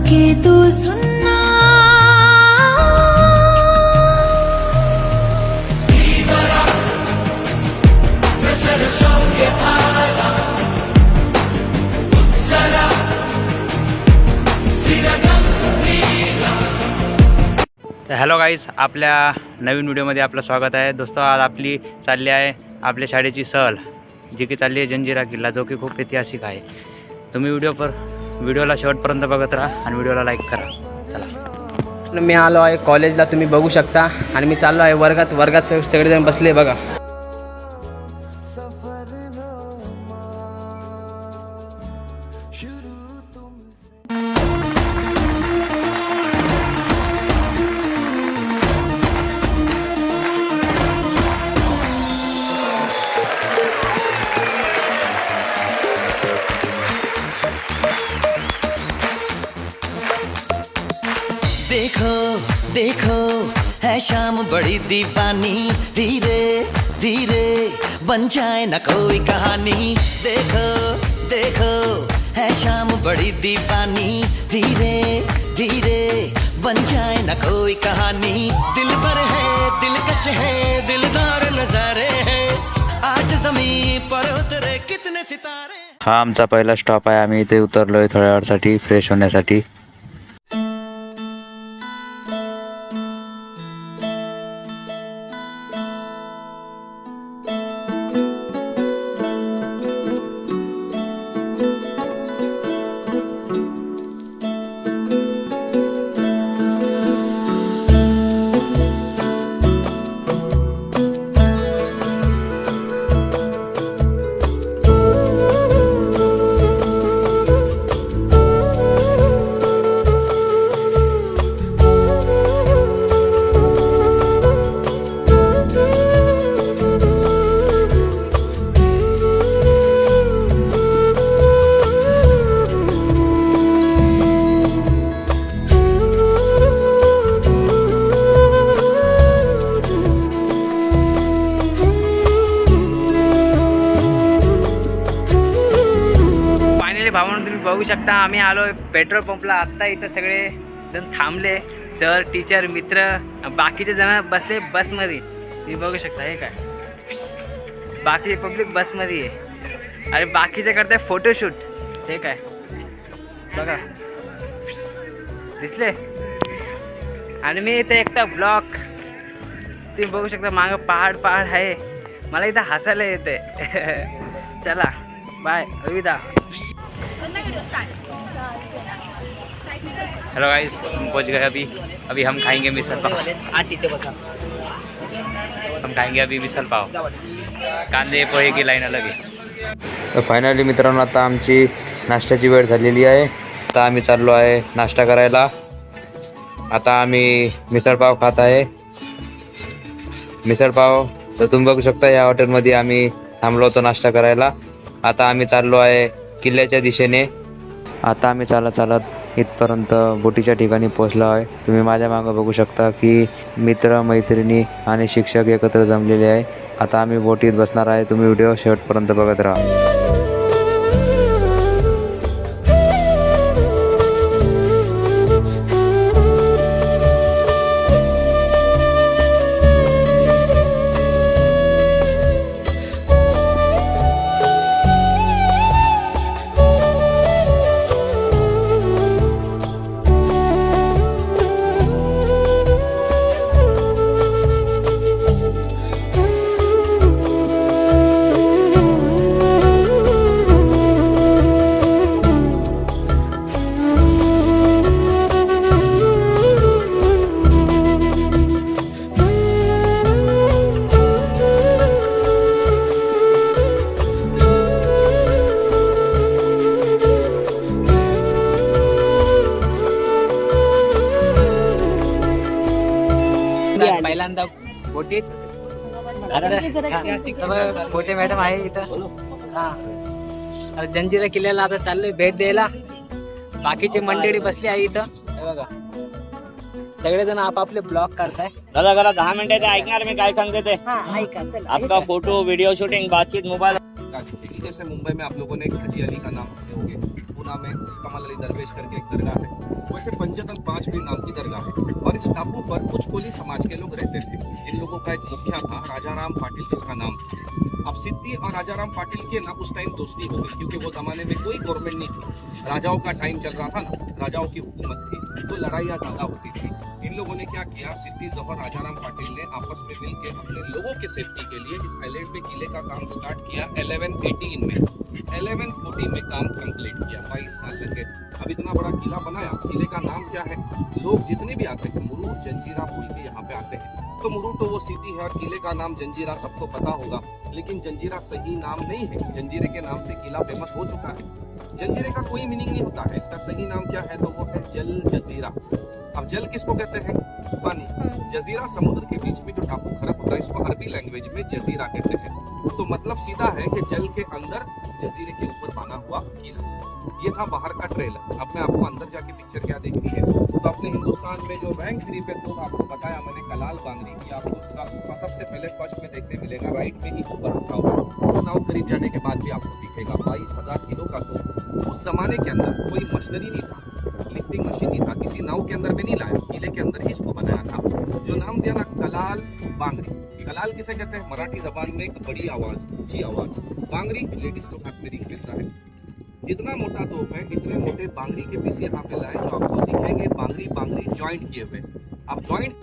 के तू सुनना। Hello guys, आपल्या नवीन व्हिडिओमध्ये आपलं स्वागत आहे. दोस्तों, आज आपली चालली आहे आपल्या शाळेची सहल, जी की चालली आहे जंजिरा किल्ला, जो की खूप ऐतिहासिक आहे. तुम्ही व्हिडिओला शेवटपर्यंत बघत राहा आणि व्हिडिओला लाईक करा. चला, मी आलो आहे कॉलेजला, तुम्ही बघू शकता. आणि मी चाललो आहे वर्गात सगळेजण बसले बघा. देखो देखो है शाम बड़ी दीवानी, धीरे धीरे बन जाए न कोई कहानी. देखो देखो है शाम बड़ी दीवानी, धीरे धीरे बन जाए न कोई कहानी. दिल भर है, दिलकश है, दिलदार नजारे हैं, आज जमीन पर उतरे कितने सितारे. हा आमचा पहिला स्टॉप आहे. आम्ही इथे उतरलोय थोड्या वेळासाठी फ्रेश होण्यासाठी. भावना तुम्ही बघू शकता, आम्ही आलोय पेट्रोल पंपला. आत्ता इथं सगळे जण थांबले, सर, टीचर, मित्र, बाकीचे जण बसले बसमध्ये. तुम्ही बघू शकता, हे काय बाकीचे पब्लिक बसमध्ये आहे. अरे बाकीचे करताय फोटोशूट, हे काय बघा, दिसले. आणि मी इथे एकटा ब्लॉक, तुम्ही बघू शकता, मागं पहाड आहे. मला इथं हसायला येते. चला बाय, अलविदा. हेलो गाइस, हम पहुंच गए. अभी हम खाएंगे मिसल पाव. हम खाएंगे अभी मिसल पाव. कांदे पोहे की लाईन अलग आहे. तर फायनली मित्रांनो, आता आमची नाश्त्याची वेळ झालेली आहे. आता आम्ही चाललो आहे नाश्ता करायला. आता आम्ही मिसळ पाव खात आहे. मिसळ पाव तर तुम्ही बघू शकता, या हॉटेलमध्ये आम्ही थांबलो होतो नाश्ता करायला. आता आम्ही चाललो आहे किल्ल्याच्या दिशेने. आता आम्ही चालत इथपर्यंत बोटीच्या ठिकाणी पोहोचलो आहे. तुम्ही माझ्या मागं बघू शकता की मित्र, मैत्रिणी आणि शिक्षक एकत्र जमलेले आहे. आता आम्ही बोटीत बसणार आहे. तुम्ही व्हिडिओ शेवटपर्यंत बघत राहा. पहिल्यांदा बोटीत मोठे मॅडम आहे इथं. हा, जंजिरा किल्ल्याला आता चाललोय भेट द्यायला. बाकीची मंडळी बसली आहे इथं, बघा सगळेजण आपापले ब्लॉग करताय. दादा जरा 10 मिनिटं ऐकणार मी काय सांगते ते. आपका फोटो वीडियो शूटिंग बातचीत मोबाइल. जैसे मुंबई में आप लोगों ने खजी अली का नाम सुने होंगे, पूना में कमल अली दरवेश करके एक दरगाह है, वैसे से पंचतन 5 पीर नाम की दरगाह है और इस टापू पर कुछ कोली समाज के लोग रहते थे, जिन लोगों का एक मुखिया था राजाराम पाटिल, जिसका नाम था। अब सिद्दी और राजाराम पाटिल के ना उस टाइम दोस्ती हो गई, क्योंकि वो जमाने में कोई गवर्नमेंट नहीं थी, राजाओं का टाइम चल रहा था ना, राजाओं की हुकूमत थी, तो लड़ाइयाँ ज्यादा होती थी। इन लोगों ने क्या किया, सिद्दी जफर राजाराम पाटिल ने आपस में मिलकर अपने लोगों के सेफ्टी के लिए इस आइलैंड पे किले का काम स्टार्ट किया 1118 में। 1114 में काम कंप्लीट किया, 22 साल लगे। अब इतना बड़ा किला बनाया, किले का नाम क्या है, लोग जितने भी आते हैं मुरूर जंजीरा बोल के यहाँ पे आते हैं। तो मुरूर तो वो सिटी है और किले का नाम जंजीरा सबको पता होगा, लेकिन जंजीरा सही नाम नहीं है। जंजीरे के नाम से किला फेमस हो चुका है। जंजीरे का कोई मीनिंग नहीं होता है, इसका सही नाम क्या है, तो वो है जल जजीरा। अब जल किसको कहते हैं, पानी। जजीरा समुद्र के बीच में जो टापू खड़ा होता है, इसको अरबी लैंग्वेज में जजीरा कहते हैं। तो मतलब सीधा है कि जल के अंदर जजीरे के ऊपर बना हुआ किला। ये था बाहर का ट्रेलर। अब मैं आपको अंदर जाके पिक्चर क्या देखनी है, तो अपने हिंदुस्तान में जो रैंक 3 पे तो आपको बताया मैंने कलाल बांगरी की, आपको उसका सबसे पहले फर्स्ट में देखने मिलेगा, राइट में ही ऊपर रखा हुआ। नाव करीब जाने के बाद भी आपको दिखेगा। 22,000 किलो का तो उस जमाने के अंदर कोई मशीनरी नहीं था, लिफ्टिंग मशीन नहीं था, किसी नाव के अंदर में नहीं लाया, किले के अंदर ही इसको बनाया था। जो नाम दिया ना कलाल बांगरी। कलाल किसे कहते हैं, मराठी जबान में एक बड़ी आवाज, ऊंची आवाज। बांगरी लेडीज को हाथ में रिंग मिलता है। जितना मोटा तोप है, इतने मोटे बांगरी के पीस यहाँ पे लाए, जो आपको दिखेंगे बांगरी बांगरी ज्वाइंट किए हुए। अब ज्वाइंट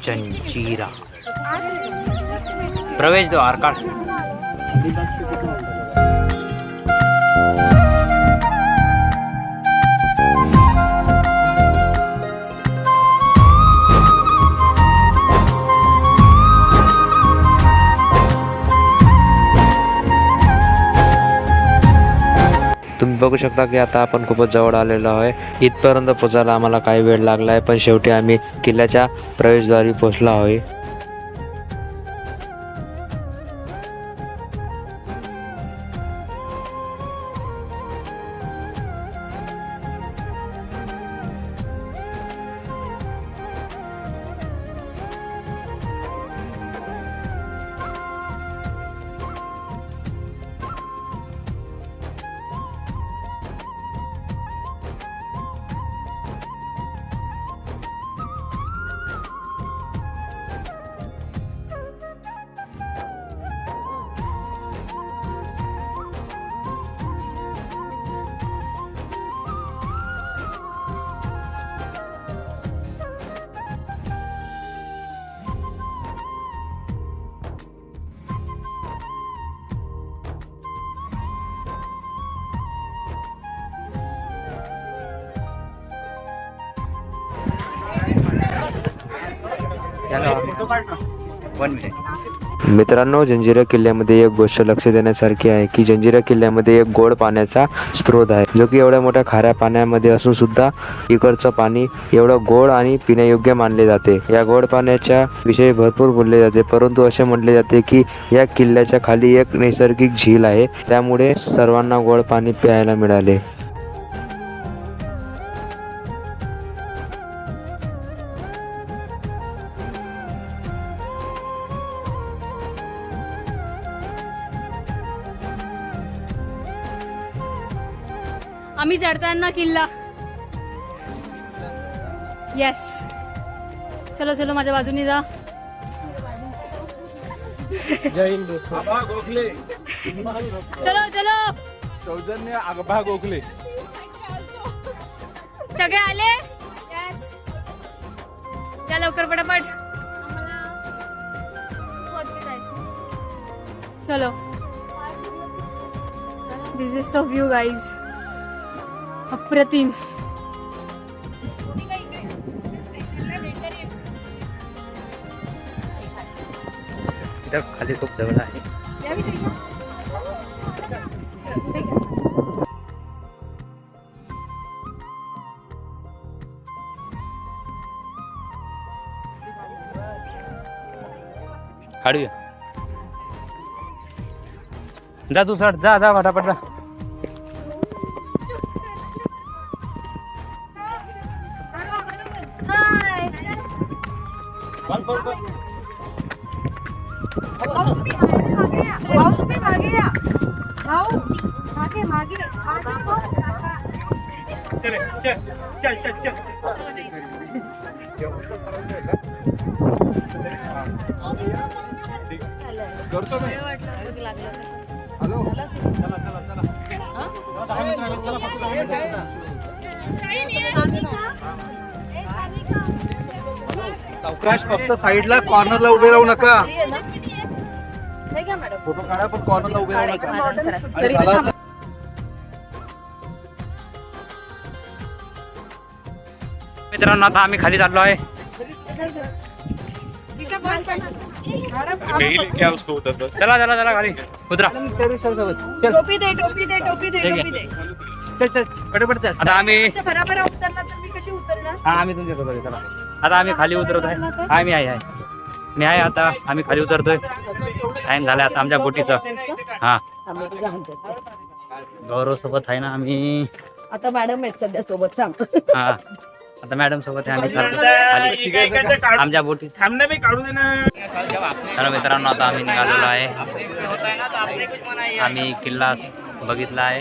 जंजीरा प्रवेश द्वार का तुम्ही बघू शकता की आता आपण खूपच जवळ आलेलो आहे. इथपर्यंत पोचायला आम्हाला काही वेळ लागला आहे, पण शेवटी आम्ही किल्ल्याच्या प्रवेशद्वारी पोहोचलो आहे. मित्रांनो, जंजिरा किल्ल्यामध्ये एक गोष्ट लक्ष देण्यासारखी आहे की जंजिरा किल्ल्यामध्ये एक गोड पाण्याचा स्रोत आहे, जो की एवढ्या मोठ्या खाऱ्या पाण्यामध्ये असून सुद्धा इकडचं पाणी एवढं गोड आणि पिण्यायोग्य मानले जाते. या गोड पाण्याच्या विषयी भरपूर बोलले जाते, परंतु असे म्हटले जाते की या किल्ल्याच्या खाली एक नैसर्गिक झील आहे, त्यामुळे सर्वांना गोड पाणी प्यायला मिळाले. आम्ही चढताना किल्ला. येस, चलो चलो माझ्या बाजूने जा. जय हिंद. आबा गोखले. चलो चलो. सौजन्य आबा गोखले. सगळे आले. येस, या लवकर पटापट. चलो. दिस इज सो व्यू गाइज. अप्रतिम. खाली खूप जवळ आहे. हाडूया. जा तू सर, जा जा फटाफट जा. आगे करतो मी. हॅलो चला चला अवकाश फक्त साईडला कॉर्नरला उभे राहू नका. फोटो काढा पण कॉर्नरला उभे राहू नका. मित्रांनो आता आम्ही खाली चाललो आहे. चला चला चला खाली उतरा. टोपी दे टोपी दे टोपी दे टोपी दे. चल चल पटापट चल. आता आम्ही बराबर उतरला तर मी कशी उतरणार? हा आम्ही तुमच्या सोबत चला. आता आम्ही खाली उतरत आहे. हा मी आहे मी आहे. आता आम्ही खाली उतरतोय. टाइम झाला आता आमच्या बोटीचा. हा गौरव सोबत आहे ना आम्ही. आता मॅडम आहेत सध्या सोबत सांग. हा आता मॅडम सोबत आहे आम्ही खाली आमच्या बोटी. थांबणे बी काढू दे ना. तर मित्रांनो आता आम्ही निघालेलो आहे. आम्ही किल्ला बघितला आहे.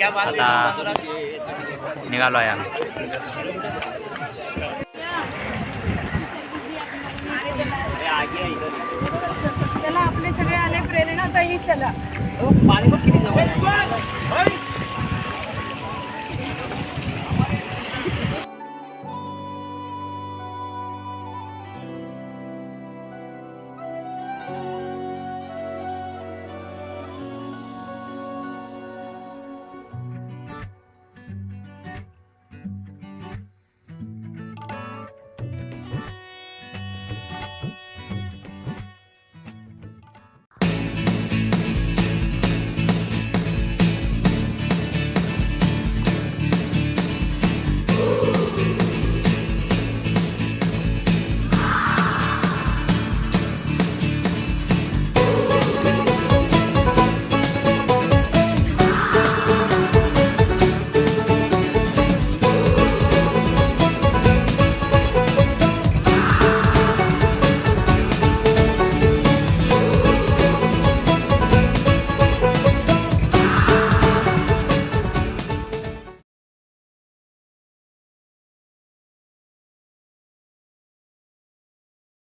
आता निघालो आहे आम्ही. चला आपले सगळे आले. प्रेरणा ताई चला. पाणी बघ किती जवळ आहे.